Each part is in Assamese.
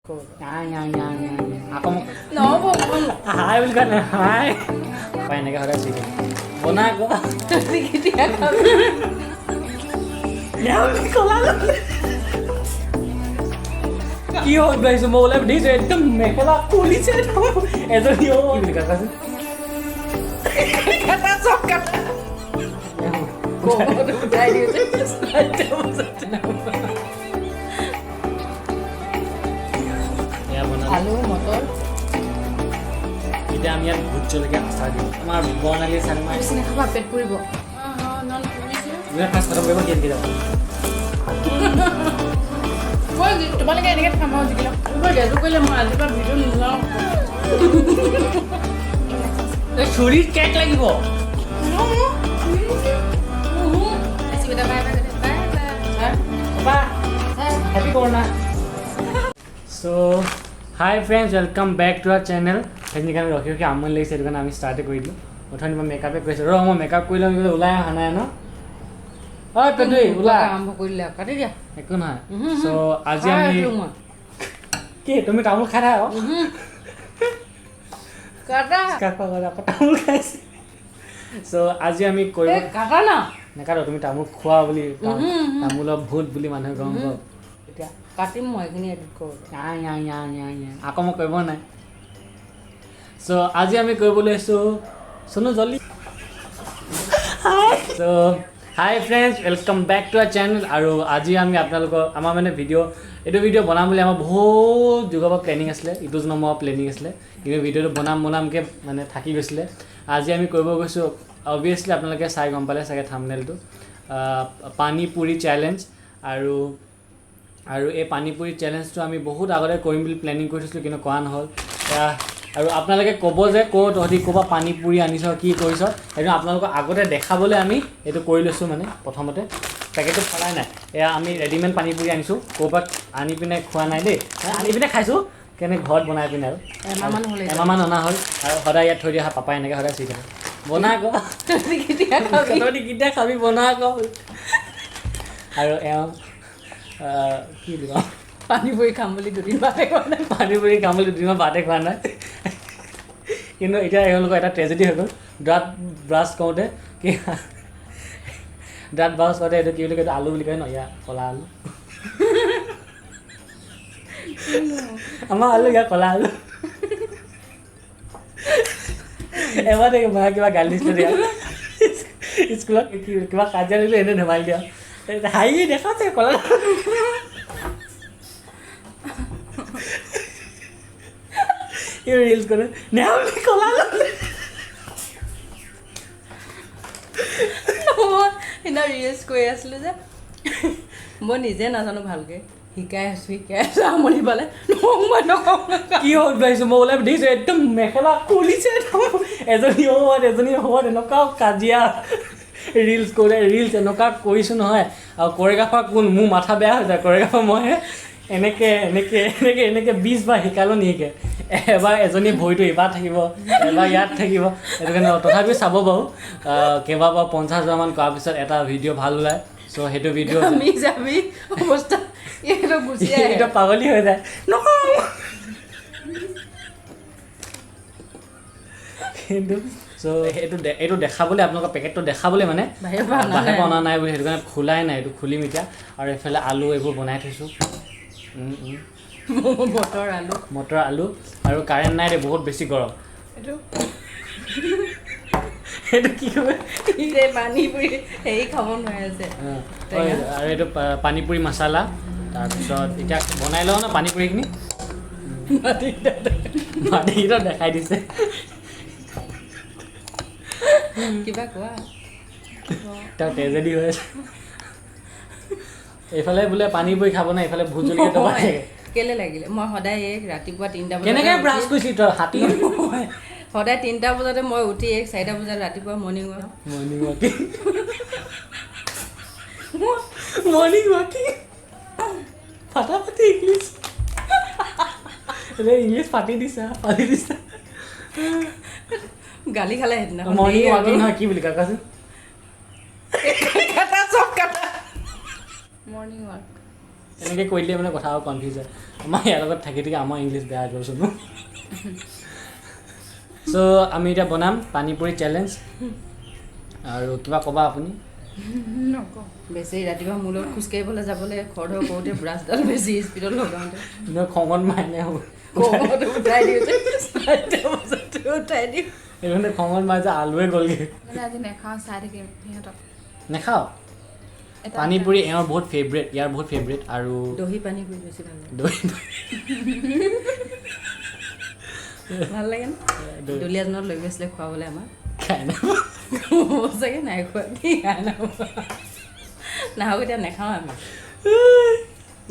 Aku mau hai bukan hai apa yang negara ada sih bona aku sedikit ya kami ya kau lalu iyo guys semua oleh di sini tuh mereka kulit sih tuh itu iyo ini kata sih kata sok kata kok udah tadi itu saja maksudnya আলু মটৰ এতিয়া আমি ইয়াত ভোট জলকীয়া আচাৰ দিওঁ আমাৰ বনালী চাৰিমা বেছি নাখাবা পেট পুৰিব ফাৰ্ষ্ট খতম কৰিব কেনেকৈ যাব মই তোমালোকে এনেকৈ খাম আৰু জিকিলা গেজু কৰিলে মই আজিৰ পৰা ভিডিঅ' নোলাওঁ চুৰিত কেক লাগিব হেপী কৰোণা so' hi friends welcome back to our channel সেইখিনি কাৰণে ৰখি ৰখি আমনি লাগিছে সেইটো কাৰণে আমি ষ্টাৰ্টে কৰি দিলোঁ অথনি মই মেকআপে কৰিছোঁ ৰ মই মেকআপ কৰি লওঁ ওলাই অহা নাই ন ঐ পেটুই ওলাই আৰম্ভ কৰিলে কাটি দিয়া একো নহয় চ' আজি আমি কি তুমি তামোল খাই থাকা কাটা তামোল খাইছে চ' আজি আমি কৰিব কাটা না নেকাটো তুমি তামোল খোৱা বুলি তামোলৰ ভূত বুলি মানুহে গম পাওঁ এতিয়া কাটিম মই এইখিনি এডিট কৰোঁ আকৌ মই কৰিব নাই চ' আজি আমি কৰিবলৈ আহিছোঁ চুনো জল্দি so' hi friends welcome back to our channel আৰু আজি আমি আপোনালোকৰ আমাৰ মানে এইটো ভিডিঅ' বনাম বুলি আমাৰ বহুত যুগৰ পৰা প্লেনিং আছিলে ইটো নম্বৰ প্লেনিং আছিলে কিন্তু ভিডিঅ'টো বনামকৈ মানে থাকি গৈছিলে আজি আমি কৰিব গৈছোঁ অবভিয়াছলি আপোনালোকে চাই গম পালে চাগে থাম্বনেইলটো পানী পুৰি চেলেঞ্জ আৰু এই পানী পুৰি চেলেঞ্জটো আমি বহুত আগতে কৰিম বুলি প্লেনিং কৰিছিলোঁ কিন্তু কৰা নহ'ল আৰু আপোনালোকে ক'ব যে তহঁতি ক'ৰপৰা পানী পুৰি আনিছ কি কৰিছ সেইটো আপোনালোকক আগতে দেখাবলৈ আমি এইটো কৰি লৈছোঁ মানে প্ৰথমতে পেকেটটো ফলাই নাই এয়া আমি ৰেডিমেড পানী পুৰি আনিছোঁ ক'ৰপৰা আনি পিনে খোৱা নাই দেই আনি পিনে খাইছোঁ কেনে ঘৰত বনাই পিনে আৰু এমাহমান অনা হ'ল আৰু সদায় ইয়াত থৈ দিয়া পাপাই এনেকৈ সদায় চিৰি থাকে বনা আকৌ কেতিয়া খাবি বনা আকৌ আৰু এওঁ কি বুলি কওঁ পানী পুৰি খাম বুলি দুদিন বাদে খোৱা নাই পানী পুৰি খাম বুলি দুদিনমান বাদে খোৱা নাই কিন্তু এতিয়া এওঁলোকৰ এটা ট্ৰেজেডি হৈ গ'ল দাঁত ব্ৰাছ কৰোঁতে কি দাঁত ব্ৰাছ কৰোঁতে এইটো কি বুলি কয় আলু বুলি কয় ন ইয়াৰ ক'লা আলু আমাৰ আলু ইয়াৰ ক'লা আলু এবাৰ মায়ে কিবা গালি দিছিলে দিয়া স্কুলত কিবা কাজিয়া দিলোঁ এনেই ধেমালি দিয়া হাঁহি দেখা চাগে ক'লা ৰিলছ কৰে নেহালি ক'লা সেইদিনা ৰিলছ কৰি আছিলোঁ যে মই নিজে নাজানো ভালকৈ শিকাই আছোঁ আমনি পালে মই নকওঁ কি হ'ল পাইছোঁ মই ওলাই দেখিছোঁ একদম মেখেলা খুলিছে এজনী হ'ব এনেকুৱা কাজিয়া ৰিলছ কৰে ৰিলছ এনেকুৱা কৰিছোঁ নহয় আৰু কৰিগ্ৰাফাৰ কোন মোৰ মাথা বেয়া হৈ যায় কৰিগ্ৰাফাৰ মইহে এনেকৈ 20 বাৰ শিকালোঁ নিশিকে এবাৰ এজনী ভৰিটো এবাৰ থাকিব এবাৰ ইয়াত থাকিব সেইটো কাৰণে তথাপিও চাব বাৰু কেইবাবাৰ 50 বাৰমান কৰাৰ পিছত এটা ভিডিঅ' ভাল ওলায় চ' সেইটো ভিডিঅ' অৱস্থা এইটো পাগলী হৈ যায় নকওঁ কিন্তু চ' এইটো দেখাবলৈ আপোনালোকৰ পেকেটটো দেখাবলৈ মানে বাহিৰৰ পৰা অনা নাই বুলি সেইটো কাৰণে খোলাই নাই এইটো খুলিম এতিয়া আৰু এইফালে আলু এইবোৰ বনাই থৈছোঁ মটৰ আলু আৰু কাৰেণ্ট নাই দে বহুত বেছি গৰম এইটো কি কয় পানী পুৰি হেৰি খাব নোৱাৰি আছে আৰু এইটো পানী পুৰি মছলা তাৰপিছত এতিয়া বনাই লওঁ ন পানী পুৰিখিনি মাটিকেইটা দেখাই দিছে কিবা কোৱা তেওঁ ট্ৰেজেডি হৈ আছে এইফালে বোলে পানী পুৰি খাব নাই এইফালে ভোট জলকীয়া দবাই থাকে কেলৈ লাগিলে মই সদায় ৰাতিপুৱা 3টা বজাত কেনেকৈ ব্ৰাছ কৰিছিলি তই হাতী সদায় 3টা বজাতে মই উঠি 4টা বজাত ৰাতিপুৱা মৰ্ণিং ৱাকিং ফাটাফাটি ইংলিছ পাতি দিছা গালি খালে সেইদিনা মৰ্ণিং ৱাকিং নহয় কি বুলি কাকাচোন মৰ্ণিং ৱাক এনেকৈ কৈ দিলে মানে কথা কনফিউজ হয় আমাৰ ইয়াৰ লগত থাকি থাকি আমাৰ ইংলিছ বেয়া কৰিছোঁ চ' আমি এতিয়া বনাম পানীপুৰি চেলেঞ্জ আৰু কিবা ক'বা আপুনি বেছি ৰাতিপুৱা মোৰ লগত খোজকাঢ়িবলৈ যাবলৈ খৰধৰ কৰোঁতে ব্ৰাছডাল বেছি স্পীডত লগাওঁতে খঙত মাৰিলে হ'ব উঠাই দিওঁ যে 4টা বজাতে উঠাই দিওঁ এইখনে খঙত মাৰি যে আলুৱে গ'লগৈ আজি নেখাওঁ চাই থাকিম সিহঁতক নেখাওঁ পানীপুৰি এওঁৰ বহুত ফেভৰেট ইয়াৰ বহুত ফেভৰেট আৰু দহি পানীপুৰি বেছি ভাল লাগে দৈ ভাল লাগে ন দলীয়াজনত লৈ গৈছিলে খুৱাবলৈ আমাক খাই চাগে নাই খোৱা কি খাই নাহক এতিয়া নেখাওঁ আমি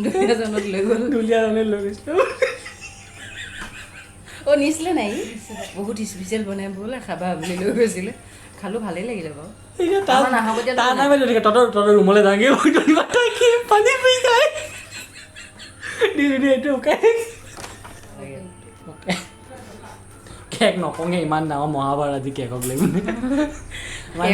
দলীয়াজনত লৈ গ'ল দুলীয়া ৰঙে লৈ গৈছোঁ অ' নিছিলে নাই বহুত স্পেচিয়েল বনাই বোলে খাবা বুলি লৈ গৈছিলে খালোঁ ভালেই লাগিলে বাৰু আমাৰ নাহক এতিয়া তাৰ নামে লৈ থাকে তহঁতৰ ৰুমলৈ যাওঁগৈ পানীপুৰি খাই এইটো কেক নকওঁগৈ ইমান ডাঙৰ মহাভাৰত আজি কেকক লৈ মানে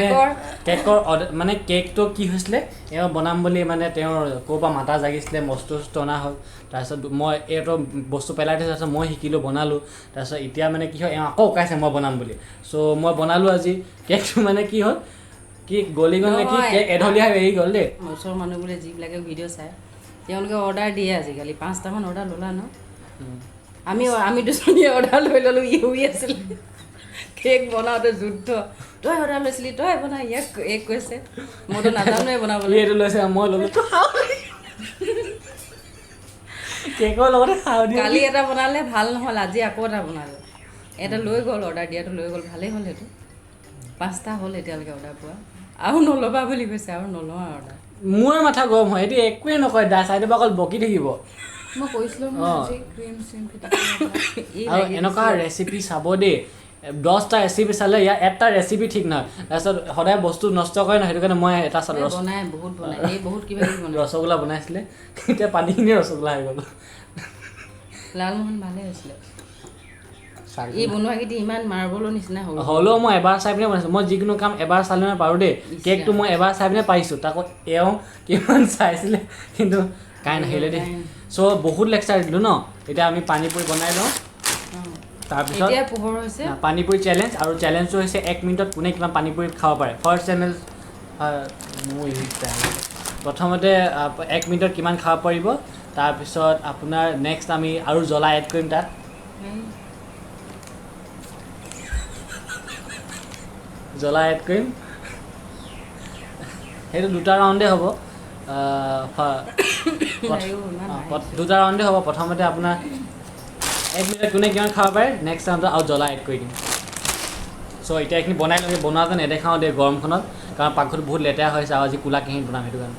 কেকৰ মানে কেকটো কি হৈছিলে এওঁ বনাম বুলি মানে তেওঁৰ ক'ৰপৰা মাথা জাগিছিলে মস্ত অনা হ'ল তাৰপিছত মই এইটো বস্তু পেলাই থৈছোঁ তাৰপিছত মই শিকিলোঁ বনালোঁ তাৰপিছত এতিয়া মানে কি হয় এওঁ আকৌ উকাইছে মই বনাম বুলি চ' মই বনালোঁ আজি কেকটো মানে কি হ'ল কি গলি গ'ল নে কি কেক এঢলীয়া এৰি গ'ল দেই ওচৰৰ মানুহবোৰে যিবিলাকে ভিডিঅ' চায় তেওঁলোকে অৰ্ডাৰ দিয়ে আজিকালি 5টামান অৰ্ডাৰ ল'লা ন আমি দুজনীয়ে অৰ্ডাৰ লৈ ল'লোঁ ইউই আছিলে কেক বনাওঁতে যুদ্ধ তই অৰ্ডাৰ লৈছিলি তই বনা ইয়াক এক কৈছে মইতো নাজানোৱে বনাবলৈ এইটো লৈছে মই ল'লোঁ কেকৰ লগতে খাওঁ দিওঁ কালি এটা বনালে ভাল নহ'ল আজি আকৌ এটা বনালে এটা লৈ গ'ল অৰ্ডাৰ দিয়াটো লৈ গ'ল ভালেই হ'ল সেইটো 5টা হ'ল এতিয়ালৈকে অৰ্ডাৰ পোৱা আৰু নল'বা বুলি কৈছে আৰু নলওঁ আৰু অৰ্ডাৰ মোৰ মাথা গৰম হয় এইটো একোৱে নকয় দা চাইডৰ পৰা অকল বকি থাকিব মই কৈছিলোঁ নহয় আজি ক্ৰীম চিম আৰু এনেকুৱা ৰেচিপি চাব দেই 10টা ৰেচিপি চালে ইয়াৰ এটা ৰেচিপি ঠিক নহয় তাৰপিছত সদায় বস্তু নষ্ট কৰে ন সেইটো কাৰণে মই এটা বনাই বহুত বনাই এই বহুত কিবা কিবি বনাই ৰসগোল্লা বনাইছিলে এতিয়া পানীখিনি ৰসগোল্লা হৈ গ'ল লালমোহন ভালেই হৈছিলে এই বনোৱাকেইটি ইমান মাৰ্বলৰ নিচিনা হ'ল হ'লেও মই এবাৰ চাই পিনে বনাইছোঁ মই যিকোনো কাম এবাৰ চালে মই পাৰোঁ দেই কেকটো মই এবাৰ চাই পিনে পাৰিছোঁ তাকো এওঁ কিমান চাইছিলে কিন্তু কাই নাহিলে দেই চ' বহুত লেকচাৰ দিলোঁ ন এতিয়া আমি পানীপুৰি বনাই লওঁ তাৰপিছত এতিয়া পোহৰ হৈছে পানীপুৰি চেলেঞ্জ আৰু চেলেঞ্জটো হৈছে 1 মিনিটত কোনে কিমান পানীপুৰি খাব পাৰে ফাৰ্ষ্ট চেলেঞ্জ প্ৰথমতে 1 মিনিটত কিমান খাব পাৰিব তাৰপিছত আপোনাৰ নেক্সট আমি আৰু জ্বলা এড কৰিম তাত জ্বলা এড কৰিম সেইটো 2টা ৰাউণ্ডে হ'ব 2টা ৰাউণ্ডে হ'ব প্ৰথমতে আপোনাৰ 1 মিনিটত কোনে কিমান খাব পাৰে নেক্সট ৰাউণ্ডত আৰু জ্বলা এড কৰি দিম চ' এতিয়া এইখিনি বনাই ল'ম বনোৱাটো নেদেখাওঁ দেই গৰমখনত কাৰণ পাকঘৰটো বহুত লেতেৰা হৈছে আৰু আজি কোলা কেঁহি বনাম সেইটো কাৰণে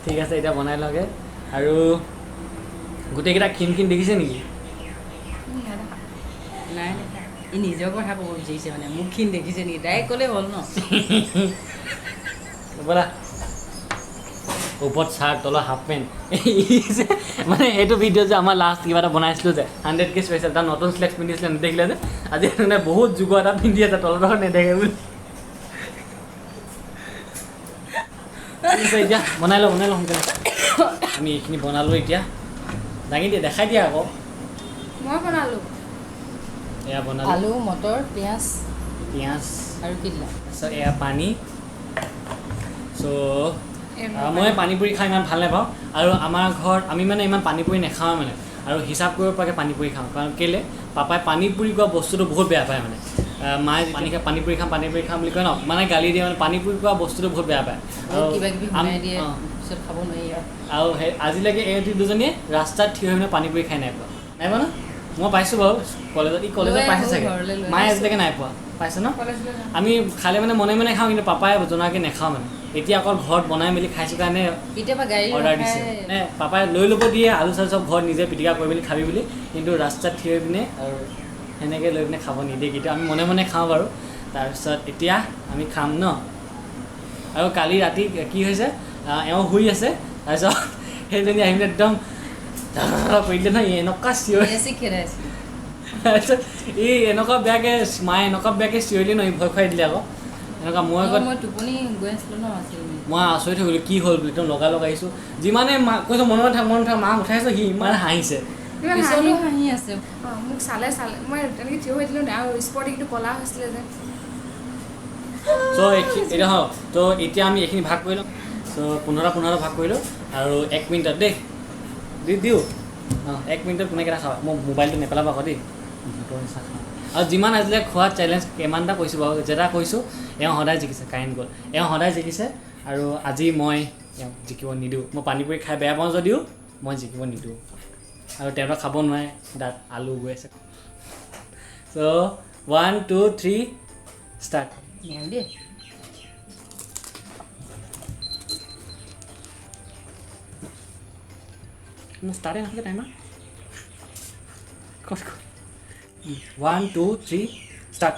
ঠিক আছে এতিয়া বনাই লওঁগৈ আৰু গোটেইকেইটা ক্ষীণ দেখিছে নেকি নাই ই নিজৰ কথা ক'ব বিচাৰিছে মানে মোক ক্ষীণ দেখিছে নেকি ডাইৰেক্ট ক'লেই হ'ল ন ব'লা ওপৰত চাৰ্ট তলত হাফ পেণ্ট মানে সেইটো ভিডিঅ' যে আমাৰ লাষ্ট কিবা এটা বনাইছিলোঁ যে 100K স্পেচিয়েল তাৰ নতুন শ্লেক্স পিন্ধিছিলে নেদেখিলে যে আজি মানে বহুত যুগৰ এটা পিন্ধি আছে তলত নেদেখে বুলি এতিয়া বনাই লওঁ সোনকালে আমি এইখিনি বনালোঁ এতিয়া দাঙি দিয়ে দেখাই দিয়া আকৌ মই বনালোঁ এয়া বনালোঁ আলু মটৰ পিঁয়াজ আৰু কি দিলা তাৰপিছত এয়া পানী চ' মই পানীপুৰি খাই ইমান ভাল নাপাওঁ আৰু আমাৰ ঘৰত আমি মানে ইমান পানীপুৰি নাখাওঁ মানে আৰু হিচাপ কৰিব পৰাকৈ পানীপুৰি খাওঁ কাৰণ কেলৈ পাপাই পানীপুৰি কোৱা বস্তুটো বহুত বেয়া পায় মানে মায়ে পানীপুৰি খাম বুলি কয় ন মানে গালি দিয়ে মানে পানীপুৰি কোৱা বস্তুটো বহুত বেয়া পায় আৰু আজিলৈকে এই দুজনীয়ে ৰাস্তাত থিয় হৈ মানে পানীপুৰি খাই নাই পোৱা ন মই পাইছোঁ বাৰু কলেজত পাইছে চাগে মায়ে আজিলৈকে নাই পোৱা পাইছে ন আমি খালে মানে মনে খাওঁ কিন্তু পাপাই জনাকৈ নাখাওঁ মানে এতিয়া অকল ঘৰত বনাই মেলি খাইছোঁ কাৰণে অৰ্ডাৰ দিছে নে পাপাই লৈ ল'ব দিয়ে আলু চালু চব ঘৰত নিজে পিটিকা কৰি মেলি খাবি বুলি কিন্তু ৰাস্তাত থিয় হৈ পিনে আৰু সেনেকৈ লৈ পিনে খাব নিদিয়ে কেতিয়াও আমি মনে খাওঁ বাৰু তাৰপিছত এতিয়া আমি খাম ন আৰু কালি ৰাতি কি হৈছে এওঁ শুই আছে তাৰপিছত সেইজনী আহি পিনে একদম কৰি দিলে নহয় এনেকুৱা তাৰপিছত এই এনেকুৱা বেয়াকৈ মায়ে এনেকুৱা বেয়াকৈ চিঞৰিলে ন ভয় খুৱাই দিলে আকৌ এনেকুৱা মই টোপনি গৈ আছিলোঁ ন আছিল মই আচৰিত হৈ গ'লোঁ কি হ'ল বুলি একদম লগাইছোঁ যিমানে কৈছোঁ মনত থাক মা উঠাইছোঁ সি ইমান হাঁহিছে ইমান পিছতো হাঁহি আছে মোক চালে মই তেনেকৈ থিয় হৈ দিলোঁ আৰু স্পৰ্টিংটো ক'লা হৈছিলে যে চ' এতিয়া হওক তো এতিয়া আমি এইখিনি ভাগ কৰি ল'ম চ' 15 ভাগ কৰিলোঁ আৰু 1 মিনিটত দেই দিওঁ 1 মিনিটত কোনে কেইটা খাওঁ মই মোবাইলটো নেপেলাব আকৌ দেই আৰু যিমান আজিলৈ খোৱা চেলেঞ্জ কিমানটা কৈছোঁ বাৰু যেটা কৈছোঁ এওঁ সদায় জিকিছে কাৰেণ্ট গ'ল এওঁ সদায় জিকিছে আৰু আজি মই এওঁ জিকিব নিদিওঁ মই পানী পুৰি খাই বেয়া পাওঁ যদিও মই জিকিব নিদিওঁ আৰু তেওঁলোকে খাব নোৱাৰে দাঁত আলু গৈ আছে চ' 1 2 3 ষ্টাৰ্ট দেই ষ্টাৰ্টে নাছিলে টাইমাৰ 1 2 3 ষ্টাৰ্ট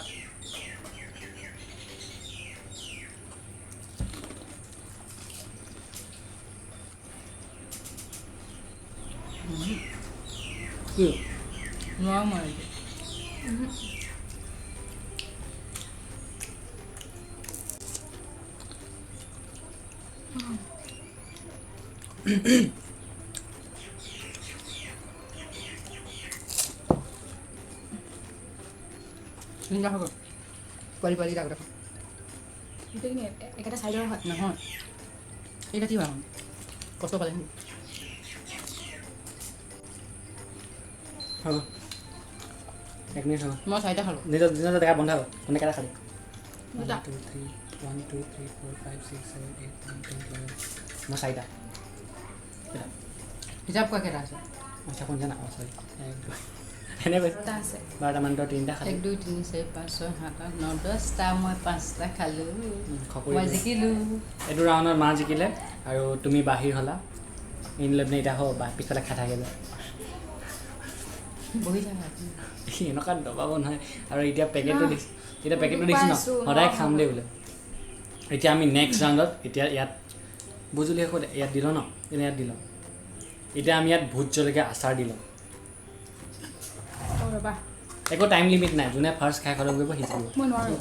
নোৱাৰো মই হ'ব পোৱালি পোৱালি আগতে গোটেইখিনি একেটা চাইডৰ হয় নহয় এইটা কি হয় কষ্ট পালে হ'ব 1 মিনিট হ'ব মই 4টা খালোঁ নিজৰ জেগা বন্ধ হ'ব কোনে কেইটা খালি 1 দুটা 2 3 1 2 3 4 5 6 7 8 9 10 11 মই 4টা হিচাপ কৰা কেইটা আছে আচ্ছা কোন জানা সৰি এনে কৈছে দুটা আছে 12টা মান 3টা খালি 1 2 3 4 5 6 7 8 9 10টা মই 5টা খালোঁ খকৰি মই জিকিলোঁ এইটো ৰাউণ্ডত মা জিকিলে আৰু তুমি বাহিৰ হ'লা ইন লৈ পিনে এতিয়া হ'ব বা পিছফালে খাই থাকে যে বহি থাকা এনেকুৱা দবাব নহয় আৰু এতিয়া পেকেটটো দিছোঁ দিছোঁ ন সদায় খাম দেই বোলে এতিয়া আমি নেক্সট ৰাউণ্ডত এতিয়া ইয়াত বুজুলি আকৌ ইয়াত দিলোঁ ন ইয়াত দিলোঁ এতিয়া আমি ইয়াত ভোট জলকীয়া আচাৰ দিলোঁ ৰ'বা একো টাইম লিমিট নাই যোনে ফাৰ্ষ্ট খাই খতম কৰিব সিজিব মই নোৱাৰোঁ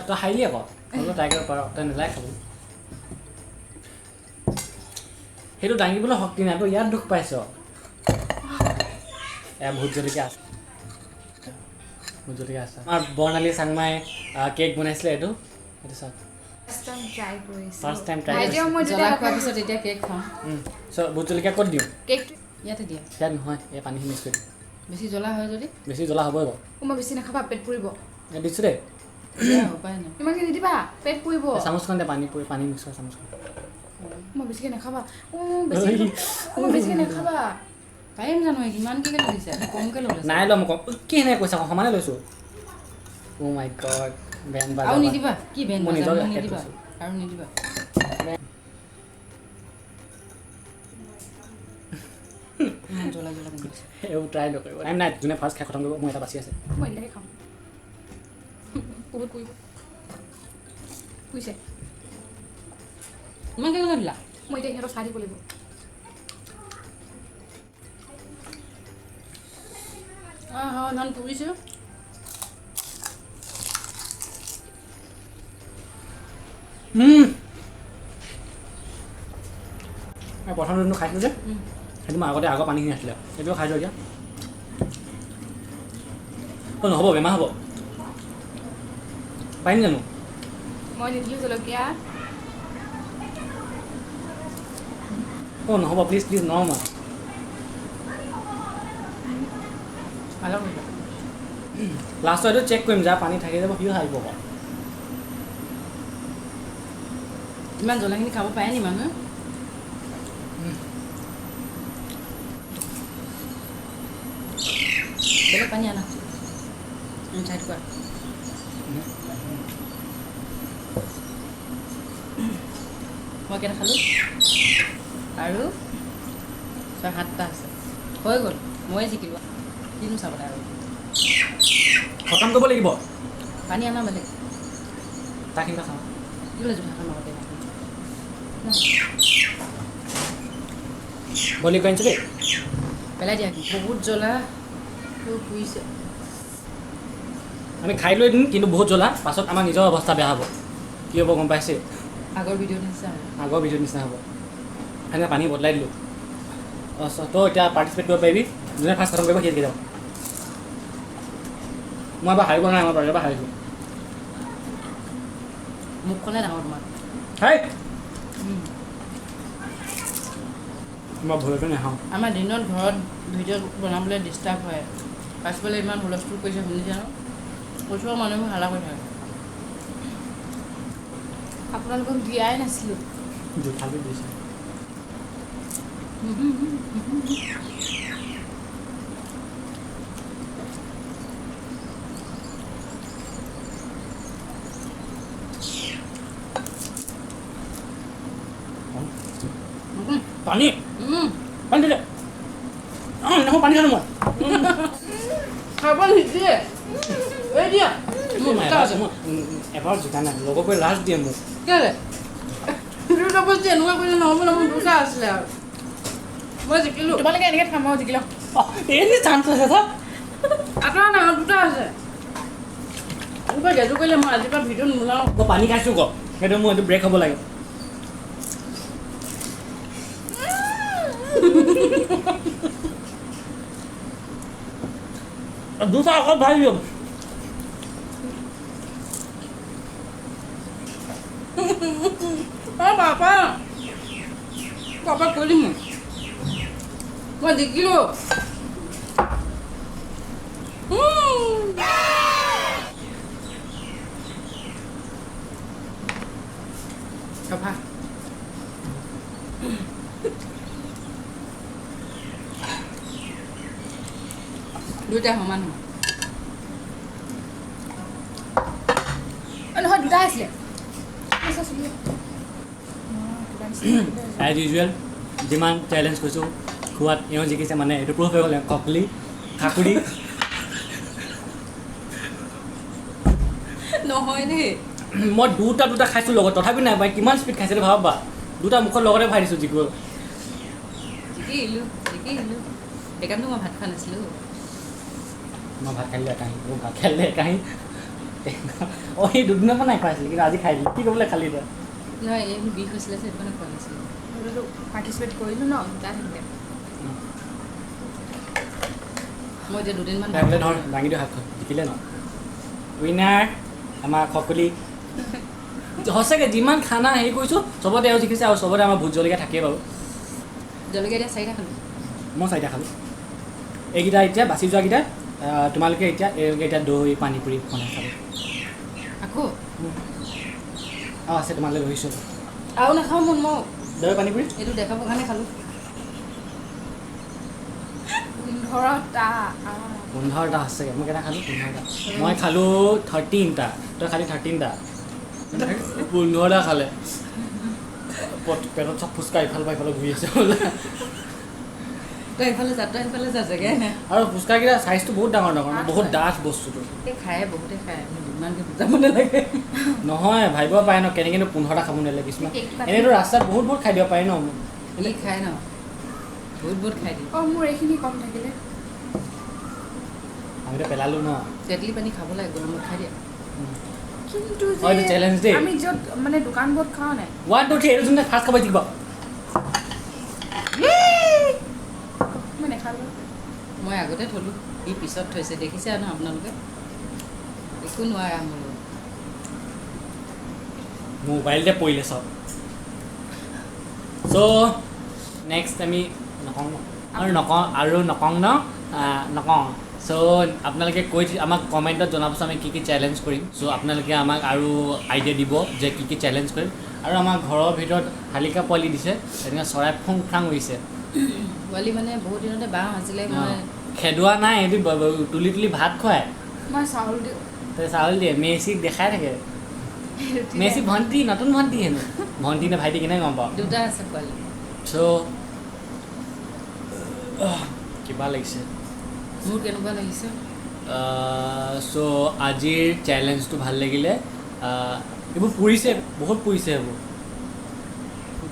তই হাৰিলি আকৌ হ'লেও ট্ৰাই কৰিব পাৰ তই নেলাগে খাব সেইটো দাঙিবলৈ শক্তি নাই তই ইয়াত দুখ পাইছ এয়া ভোট জলকীয়া আছে ভোট জলকীয়া আছে আমাৰ বৰ্ণালী চাংমাই কেক বনাইছিলে এইটো চাওক ফাৰ্ষ্ট টাইম ট্ৰাই মই জ্বলা খোৱাৰ পিছত এতিয়া কেক খাওঁ চ' ভোট জলকীয়া ক'ত দিওঁ কেকটো ইয়াতে দিয়া ইয়াত নহয় এই পানীখিনি মিক্স কৰি দিওঁ বেছি জ্বলা হয় যদি বেছি জ্বলা হ'বই বাৰু মই বেছি নাখাবা পেট পুৰিব ইয়াত দিছোঁ দেই উপায় নাই ইমানকৈ নিদিবা পেট পুৰিব চামুচখন দে পানী মিক্স কৰা চামুচখন মই বেছিকৈ নাখাবা মই বেছিকৈ নাখাবা পাৰিম জানো ইমানকৈ কেলৈ দিছে কমকৈ ল'লে নাই লোৱা মোক কি এনেকৈ কৈছা সমানে লৈছোঁ অ' মাই গড বেন আৰু বাজা নিদিবা কি বেন মই নিজৰ নিদিবা আৰু নিদিবা জ্বলা জ্বলা কৰিছে এইবোৰ ট্ৰাই নকৰিব টাইম নাই যোনে ফাৰ্ষ্ট খাই খতম কৰিব মোৰ এটা বাচি আছে মই এইবিলাকে খাম বহুত পুৰিব বুজিছে ইমানকৈ কেলৈ দিলা মই এতিয়া সিহঁতক চাই দিব লাগিব হয় ধান পুৰিছোঁ প্ৰথম যোনটো খাইছিলোঁ যে সেইটো মই আগতে আগৰ পানীখিনি আছিলে সেইটো খাইছোঁ এতিয়া অঁ নহ'ব বেমাৰ হ'ব পাৰিম জানো মই নিদিলোঁ জলকীয়া অঁ নহ'ব প্লিজ নহ'ব মই ভালো কৰিবা লাষ্টত এইটো চেক কৰিম যাৰ পানী থাকি যাব সিও হাৰিব আকৌ ইমান জ্বলাখিনি খাব পাৰে নি মানুহে বেলেগ পানী আনা চাইড কৰা মই কেইটা খালোঁ আৰু 6-7টা আছে হৈ গ'ল ময়ে জিকিলোঁ কিনো চাবলৈ আৰু খতম কৰিব লাগিব পানী আনা বেলেগ তাৰখিনি খাওঁ কি লৈ জোঠা খাম আগতে বলি কৰি আনিছোঁ দেই পেলাই দিয়া বহুত জ্বলা পুৰিছে আমি খাই লৈ দিম কিন্তু বহুত জ্বলা পাছত আমাৰ নিজৰ অৱস্থা বেয়া হ'ব কি হ'ব গম পাইছে আগৰ ভিডিঅ'ত নিচিনা আগৰ ভিডিঅ'ৰ নিচিনা হ'ব সেনেকৈ পানী বদলাই দিলোঁ তই এতিয়া পাৰ্টিচিপেট কৰিব পাৰিবি যোনে ফাৰ্ষ্ট খতম কৰিব সিহঁতে যাব মই এবাৰ হাৰিব নাই মই এবাৰ হাৰিছোঁ মুখখনে ডাঙৰ তোমাৰ হাই মই ভয়তে নাখাওঁ আমাৰ দিনত ঘৰত ভিডিঅ' বনাবলৈ ডিষ্টাৰ্ব হয় পাছফালে ইমান হুলস্থুল কৰিছে শুনিছে ন ওচৰৰ মানুহবোৰ হালা কৰি থাকে আপোনালোকক দিয়াই নাছিলোঁ জোঠালি দিছে পানী পানী দিলে নহয় পানী খালোঁ মই খাব নিদিয়ে এই দিয়া এবাৰ জোতা নাই লগৰ কৰি লাষ্ট দিয়ে মোক কেলে দুটা বস্তু এনেকুৱা কৰিলে নহ'ব ন মোৰ দুটা আছিলে আৰু মই জিকিলোঁ তোমালোকে এনেকৈ খাম মই জিকি লওঁ এই চান্স আছে চা আঁতৰা নাই আৰু দুটা আছে এনেকুৱা গেজু কৰিলে মই আজিৰ পৰা ভিডিঅ' নোলাওঁ মই পানী খাইছোঁ ক সেইটো মোৰ এইটো ব্ৰেক হ'ব লাগে দুটা অকল ভাবি দিয়ক বাপা পাপা কৈ দিম মই জিকিলোঁ চফা দুইটা সমান হ'ব নহয় দুটা আছিলে এজ ইউজুৱেল যিমান চেলেঞ্জ কৰিছোঁ খোৱাত এওঁ জিকিছে মানে এইটো প্ৰুফ হৈ গ'ল ককলি কাকুৰি নহয় দেই মই দুটা খাইছোঁ লগত তথাপি নাই পাই কিমান স্পীড খাইছিলোঁ ভাবা দুটা মুখৰ লগতে ভাই দিছোঁ জিকিব জিকিলোঁ সেইকাৰণেতো মই ভাত খোৱা নাছিলোঁ মই ভাত খাই দিলোঁ একাহি মোক ভাত খাই দিলে একাহি অঁ সেই দুদিনৰ পৰা নাই খুৱাইছিলোঁ কিন্তু আজি খাই দিলোঁ কি কৰিবলৈ খালি তই নহয় এই বিষ হৈছিলে যে সেইটো কাৰণে খোৱা নাছিলোঁ পাৰ্টিচিপেট কৰিলোঁ ন দুটা থাকিলে মই এতিয়া দুদিনমান তাই বোলে ধৰ দাঙি দিওঁ হাত জিকিলে ন উইনাৰ আমাৰ খকলি সঁচাকৈ যিমান খানা হেৰি কৰিছোঁ চবতে এওঁ জিকিছে আৰু চবতে আমাৰ ভোট জলকীয়া থাকেই বাৰু জলকীয়া দিয়া 4টা খালোঁ মই 4টা খালোঁ এইকেইটা এতিয়া বাচি যোৱাকেইটা তোমালোকে এতিয়া এইকেইটা দৈ পানী পুৰি বনাই খাব আকৌ অঁ আছে তোমালোকে ধৰিছোঁ আৰু নাখাওঁ মই দৈ পানী পুৰি এইটো দেখাবৰ কাৰণে খালোঁ 15টা 15টা আছেগৈ মই কেইটা খালোঁ 15টা মই খালোঁ 13টা তই খালি 13টা 15টা খালে পেটত চব ফুচকা ইফালৰ পৰা ইফালে ঘূৰি আছে বোলে তই এইফালে যা জেগাই নাই আৰু ফুচকাকেইটা চাইজটো বহুত ডাঙৰ বহুত ডাঠ বস্তুটো এই খায় বহুতে খায় ইমানকৈ বুজাব নালাগে নহয় ভাবিব পাৰে ন কেনেকৈনো 15টা খাব নালাগে কিছুমান এনেইতো ৰাস্তাত বহুত খাই দিব পাৰে ন ই খায় ন বহুত খাই দিয়ে অঁ মোৰ এইখিনি কম থাকিলে আমিতো পেলালোঁ ন তেতলি পানী খাব লাগে গৰমত খাই দিয়া কিন্তু হয়, এইটো challenge দেই। আমি য'ত মানে দোকানবোৰত খাওঁ নাই 1 2 3 এইটো যোনে ফাৰ্ষ্ট খাব জিকিব মই নেখালোঁ মই আগতে থলোঁ ই পিছত থৈছে দেখিছে ন আপোনালোকে একো নোৱাৰা মোৰ মোবাইলতে পৰিলে চব চ' নেক্সট আমি নকওঁ ন নকওঁ চ' আপোনালোকে কৈ আমাক কমেণ্টত জনাবচোন আমি কি চেলেঞ্জ কৰিম চ' আপোনালোকে আমাক আৰু আইডিয়া দিব যে কি চেলেঞ্জ কৰিম আৰু আমাৰ ঘৰৰ ভিতৰত শালিকা পোৱালি দিছে তেনেকৈ চৰাই ফুং ফাং হৈছে পোৱালি মানে বহুত দিনতে বাঁহ আছিলে মই খেদোৱা নাই সিহঁতি তুলি ভাত খুৱায় মই চাউল দিওঁ চাউল দিয়ে মেচিক দেখাই থাকে মেচি ভণ্টি নতুন ভণ্টি হেনো ভণ্টি নে ভাইটি কেনে গম পাওঁ দুটা আছে পোৱালি চ' কিবা লাগিছে মোৰ কেনেকুৱা লাগিছে চ' আজিৰ চেলেঞ্জটো ভাল লাগিলে এইবোৰ পুৰিছে বহুত পুৰিছে এইবোৰ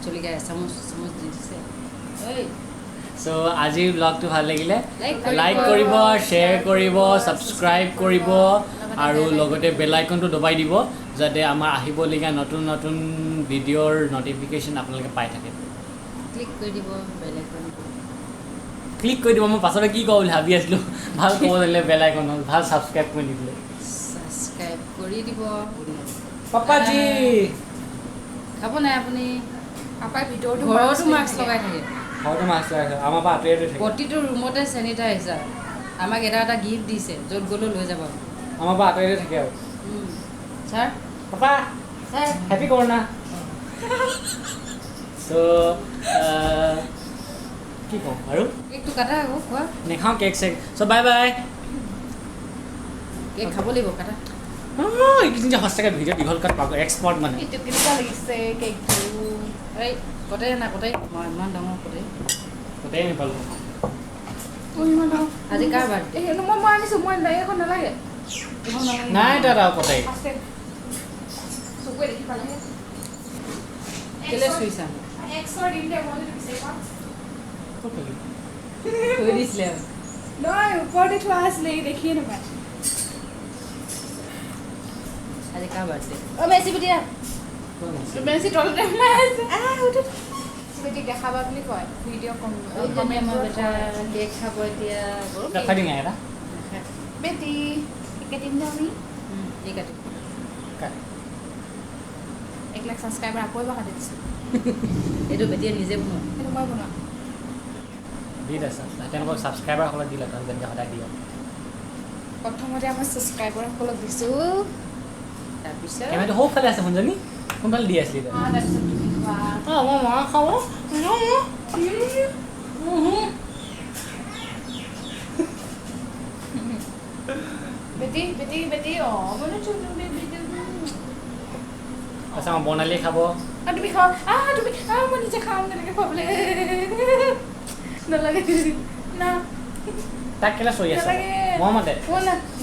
জলকীয়া এচামুচ দি দিছে ঐ চ' আজিৰ ব্লগটো ভাল লাগিলে Like লাইক কৰিব শ্বেয়াৰ কৰিব ছাবস্ক্ৰাইব কৰিব আৰু লগতে বেল আইকনটো দবাই দিব যাতে আমাৰ আহিবলগীয়া নতুন নতুন ভিডিঅ'ৰ ন'টিফিকেশ্যন আপোনালোকে পাই থাকে ক্লিক কৰি দিব বেল আইকনটো ক্লিক কৰি দিব মই পাছতে কি কওঁ বুলি ভাবি আছিলোঁ ভাল ক'ব লাগিলে বেল আইকনত ভাল ছাবস্ক্ৰাইব কৰি দিলে ছাবস্ক্ৰাইব কৰি দিব পাপাজি খাব নাই আপুনি পাপাই ভিতৰতো ঘৰতো মাস্ক লগাই থাকে ঘৰতে মাছ লগাইছে আমাৰ পৰা আঁতৰি থাকে প্ৰতিটো ৰুমতে চেনিটাইজাৰ আমাক এটা গিফ্ট দিছে য'ত গ'লেও লৈ যাব আমাৰ পৰা আঁতৰি থাকে আৰু ছাৰ পাপা ছাৰ হেপী কৰোণা চ' কি কওঁ আৰু কেকটো কাটা আকৌ খোৱা নেখাওঁ cake check so' bye bye cake খাব লাগিব কাটা এইকেইদিন যে সঁচাকৈ ভিডিঅ' দীঘল কাট পাব এক্সপাৰ্ট মানে এইটো কেনেকুৱা লাগিছে কেকটো এই কটাই না কটাই মই ইমান ডাঙৰ কটাই গোটেই নাপালোঁ আজি কাৰ বাৰ্থডে মই আনিছোঁ মই এখন নালাগে নাই তাত আৰু কটাই আছে চকুৱে দেখি পালেহে কেলৈ চুইছা এক্সৰ দিম দে মই যদি বিচাৰি পাওঁ থৈ দিছিলে আৰু নহয় ওপৰতে থোৱা আছিলে এই দেখিয়ে নাপায় আজি কাৰ বাৰ্থডে অ' মেচি বিটিয়া মেচি তলতে সোমাই আছে বেটিক দেখাবা বুলি কয় ভিডিঅ' কেক খাব এতিয়া দেখাই দিম এটা বেটি কেক দিম দে আমি ঠিক আছে 1 লাখ ছাবস্ক্ৰাইবাৰ আকৌ এবাৰ কাটি দিছোঁ এইটো বেটিয়ে নিজে বনোৱা সেইটো মই বনোৱা দি আছে তেওঁলোকক ছাবস্ক্ৰাইবাৰসকলক দিলে তেওঁলোকে যেনেকৈ সদায় দিয়ে প্ৰথমতে আমাৰ ছাবস্ক্ৰাইবাৰসকলক দিছোঁ তাৰপিছত কেমেৰাটো সৌফালে আছে শুনজনী কোনফালে দি আছিলি তই তাৰপিছত তুমি খোৱা মই মাৰ খাব বেটি বেটি বেটি অঁ মানে তাৰপিছত আমাৰ বৰ্ণালী খাব তুমি খাওঁ তুমি মই নিজে খাওঁ তেনেকৈ খুৱাবলৈ নালাগে না তাক কেলৈ চৰি আছে নালাগে মৰমতে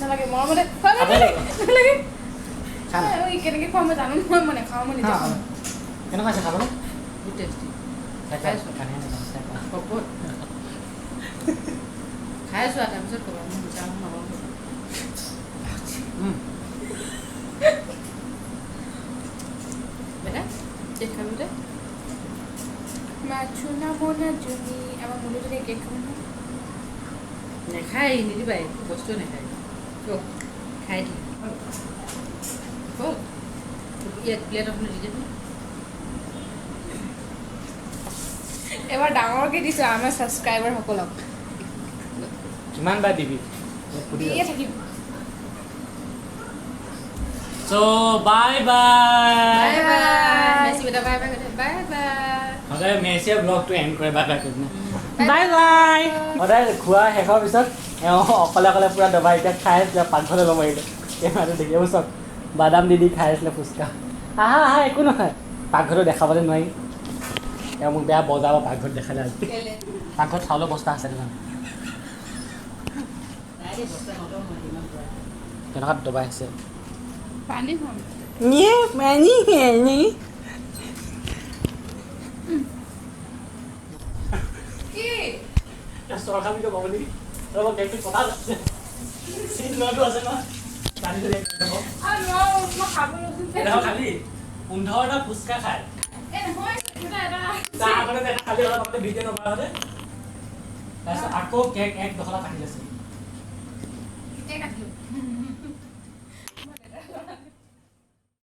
নালাগে মৰমতে খাব লাগিব। নালাগে খা না। কেনেকৈ খোৱা মই জানো নহয় মই নেখাওঁ মই নিজে খাওঁ কেনেকুৱা আছে খাবলৈ বহুত টেষ্টি খাই চোৱা তাৰপিছত ক'বা মই মিছা নকওঁ বেটা কেক খাবি দে মাছুনা মোনা জুনি আমাৰ মুলুজনী কেক খাব নহয় নেখায় নিদিবা একো বস্তু নেখায় খাই দি ইয়াত প্লেট আপুনি দি দিব এবাৰ ডাঙৰকৈ দিছোঁ আমাৰ ছাবস্ক্ৰাইবাৰসকলক কিমান বাৰ দিবি দিয়ে থাকিম চ' bye bye bye bye Messi বেটা বাই বাই বাই বাই সদায় মেচিয়ে ব্লগটো এণ্ড কৰে বাই বাই কৰি বাই বাই সদায় খোৱা শেষৰ পিছত এওঁ অকলে অকলে পূৰা দবাই এতিয়া খাই আছিলে পাকঘৰলৈ ল'ব আহিলে কেমেৰাটো দেখি চব বাদাম দি খাই আছিলে ফুচকা আহা একো নহয় পাকঘৰটো দেখাবলৈ নোৱাৰি এওঁ মোক বেয়া বজাব পাকঘৰত দেখালে আজি পাকঘৰত চাউলৰ বস্তা আছে নহয় তেনেকুৱাত দবাই আছে পানী খাম কি চৰকাৰ বুলি ক'ব নেকি ৰ'ব কেকটো কথা আছে চিন লোৱাটো আছে নহয় মই খাব খালি 15টা ফুচকা খায় তাৰ আগতে দেখা খালি অলপ আগতে ভিডিঅ' নকৰাহঁতে তাৰপিছত আকৌ কেক 1 দখলা কাটি লৈছে কেতিয়া কাটিলোঁ